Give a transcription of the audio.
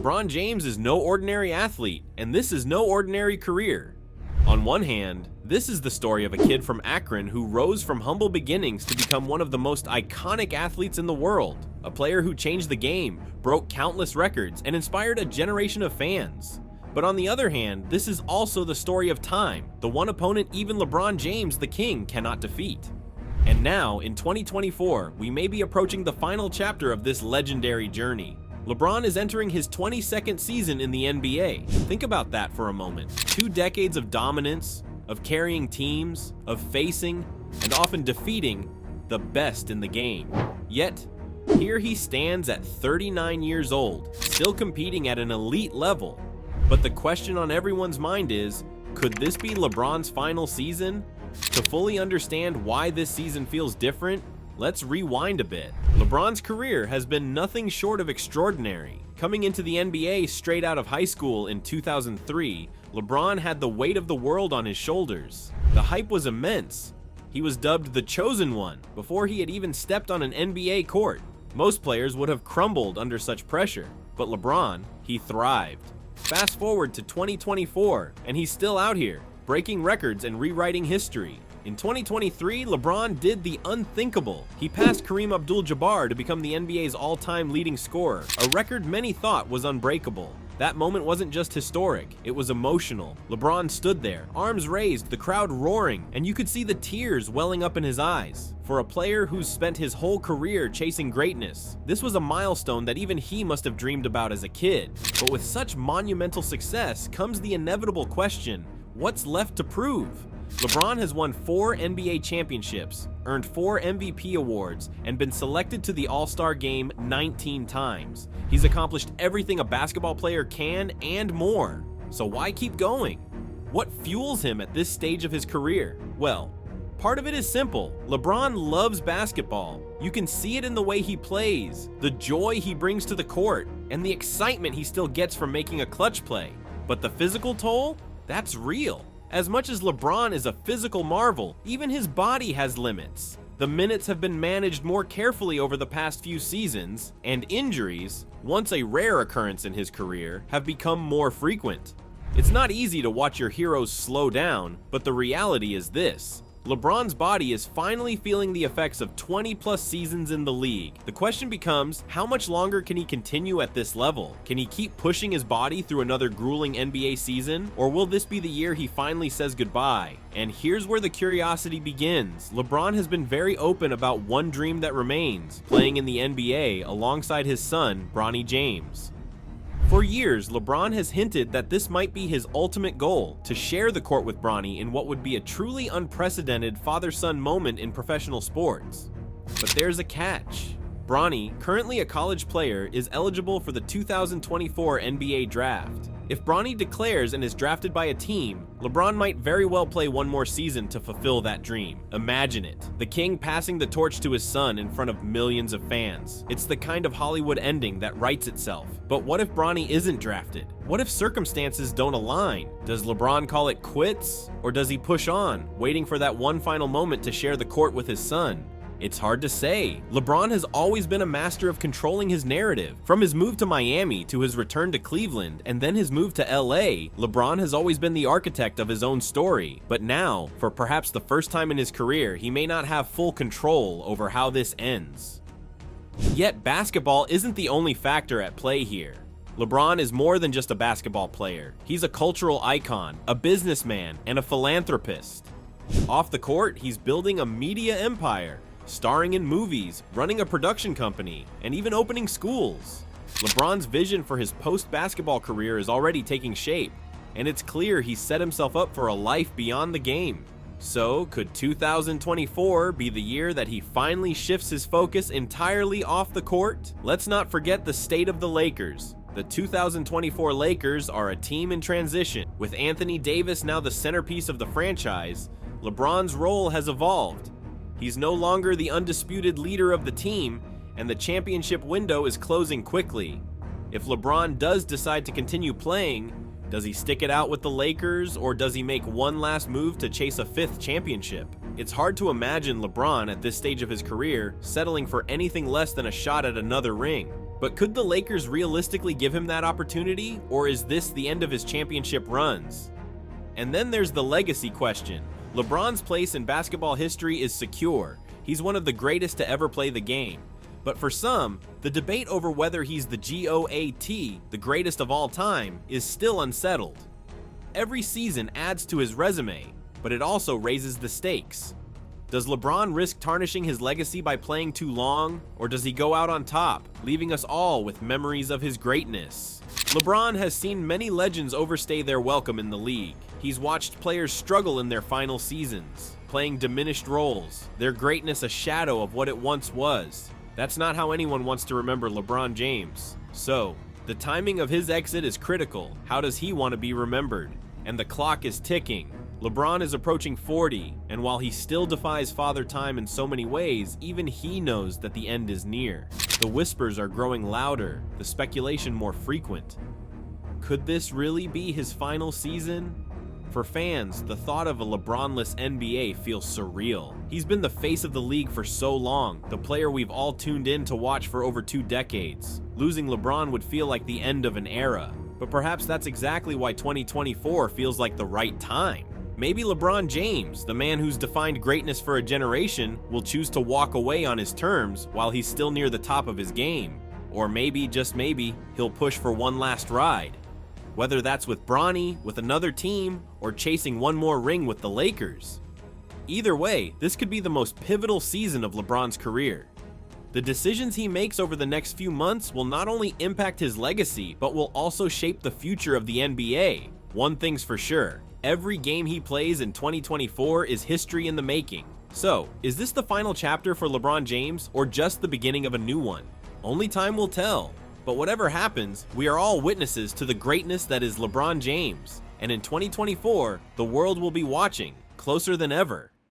LeBron James is no ordinary athlete, and this is no ordinary career. On one hand, this is the story of a kid from Akron who rose from humble beginnings to become one of the most iconic athletes in the world, a player who changed the game, broke countless records, and inspired a generation of fans. But on the other hand, this is also the story of time, the one opponent even LeBron James, the king, cannot defeat. And now, in 2024, we may be approaching the final chapter of this legendary journey. LeBron is entering his 22nd season in the NBA. Think about that for a moment. 2 decades of dominance, of carrying teams, of facing, and often defeating the best in the game. Yet, here he stands at 39 years old, still competing at an elite level. But the question on everyone's mind is, could this be LeBron's final season? To fully understand why this season feels different, let's rewind a bit. LeBron's career has been nothing short of extraordinary. Coming into the NBA straight out of high school in 2003, LeBron had the weight of the world on his shoulders. The hype was immense. He was dubbed the Chosen One before he had even stepped on an NBA court. Most players would have crumbled under such pressure, but LeBron, he thrived. Fast forward to 2024, and he's still out here, breaking records and rewriting history. In 2023, LeBron did the unthinkable. He passed Kareem Abdul-Jabbar to become the NBA's all-time leading scorer, a record many thought was unbreakable. That moment wasn't just historic, it was emotional. LeBron stood there, arms raised, the crowd roaring, and you could see the tears welling up in his eyes. For a player who's spent his whole career chasing greatness, this was a milestone that even he must have dreamed about as a kid. But with such monumental success comes the inevitable question, what's left to prove? LeBron has won 4 NBA championships, earned 4 MVP awards, and been selected to the All-Star game 19 times. He's accomplished everything a basketball player can and more. So why keep going? What fuels him at this stage of his career? Well, part of it is simple. LeBron loves basketball. You can see it in the way he plays, the joy he brings to the court, and the excitement he still gets from making a clutch play. But the physical toll? That's real. As much as LeBron is a physical marvel, even his body has limits. The minutes have been managed more carefully over the past few seasons, and injuries, once a rare occurrence in his career, have become more frequent. It's not easy to watch your heroes slow down, but the reality is this. LeBron's body is finally feeling the effects of 20+ seasons in the league. The question becomes, how much longer can he continue at this level? Can he keep pushing his body through another grueling NBA season? Or will this be the year he finally says goodbye? And here's where the curiosity begins. LeBron has been very open about one dream that remains, playing in the NBA alongside his son, Bronny James. For years, LeBron has hinted that this might be his ultimate goal, to share the court with Bronny in what would be a truly unprecedented father-son moment in professional sports. But there's a catch. Bronny, currently a college player, is eligible for the 2024 NBA draft. If Bronny declares and is drafted by a team, LeBron might very well play one more season to fulfill that dream. Imagine it. The king passing the torch to his son in front of millions of fans. It's the kind of Hollywood ending that writes itself. But what if Bronny isn't drafted? What if circumstances don't align? Does LeBron call it quits? Or does he push on, waiting for that one final moment to share the court with his son? It's hard to say. LeBron has always been a master of controlling his narrative. From his move to Miami to his return to Cleveland and then his move to LA, LeBron has always been the architect of his own story. But now, for perhaps the first time in his career, he may not have full control over how this ends. Yet basketball isn't the only factor at play here. LeBron is more than just a basketball player. He's a cultural icon, a businessman, and a philanthropist. Off the court, he's building a media empire, starring in movies, running a production company, and even opening schools. LeBron's vision for his post-basketball career is already taking shape, and it's clear he's set himself up for a life beyond the game. So, could 2024 be the year that he finally shifts his focus entirely off the court? Let's not forget the state of the Lakers. The 2024 Lakers are a team in transition. With Anthony Davis now the centerpiece of the franchise, LeBron's role has evolved. He's no longer the undisputed leader of the team, and the championship window is closing quickly. If LeBron does decide to continue playing, does he stick it out with the Lakers, or does he make one last move to chase a 5th championship? It's hard to imagine LeBron at this stage of his career settling for anything less than a shot at another ring. But could the Lakers realistically give him that opportunity, or is this the end of his championship runs? And then there's the legacy question. LeBron's place in basketball history is secure. He's one of the greatest to ever play the game. But for some, the debate over whether he's the GOAT, the greatest of all time, is still unsettled. Every season adds to his resume, but it also raises the stakes. Does LeBron risk tarnishing his legacy by playing too long, or does he go out on top, leaving us all with memories of his greatness? LeBron has seen many legends overstay their welcome in the league. He's watched players struggle in their final seasons, playing diminished roles, their greatness a shadow of what it once was. That's not how anyone wants to remember LeBron James. So, the timing of his exit is critical. How does he want to be remembered? And the clock is ticking. LeBron is approaching 40, and while he still defies Father Time in so many ways, even he knows that the end is near. The whispers are growing louder, the speculation more frequent. Could this really be his final season? For fans, the thought of a LeBron-less NBA feels surreal. He's been the face of the league for so long, the player we've all tuned in to watch for over 2 decades. Losing LeBron would feel like the end of an era, but perhaps that's exactly why 2024 feels like the right time. Maybe LeBron James, the man who's defined greatness for a generation, will choose to walk away on his terms while he's still near the top of his game. Or maybe, just maybe, he'll push for one last ride. Whether that's with Bronny, with another team, or chasing one more ring with the Lakers. Either way, this could be the most pivotal season of LeBron's career. The decisions he makes over the next few months will not only impact his legacy, but will also shape the future of the NBA. One thing's for sure, every game he plays in 2024 is history in the making. So, is this the final chapter for LeBron James, or just the beginning of a new one? Only time will tell. But whatever happens, we are all witnesses to the greatness that is LeBron James. And in 2024, the world will be watching, closer than ever.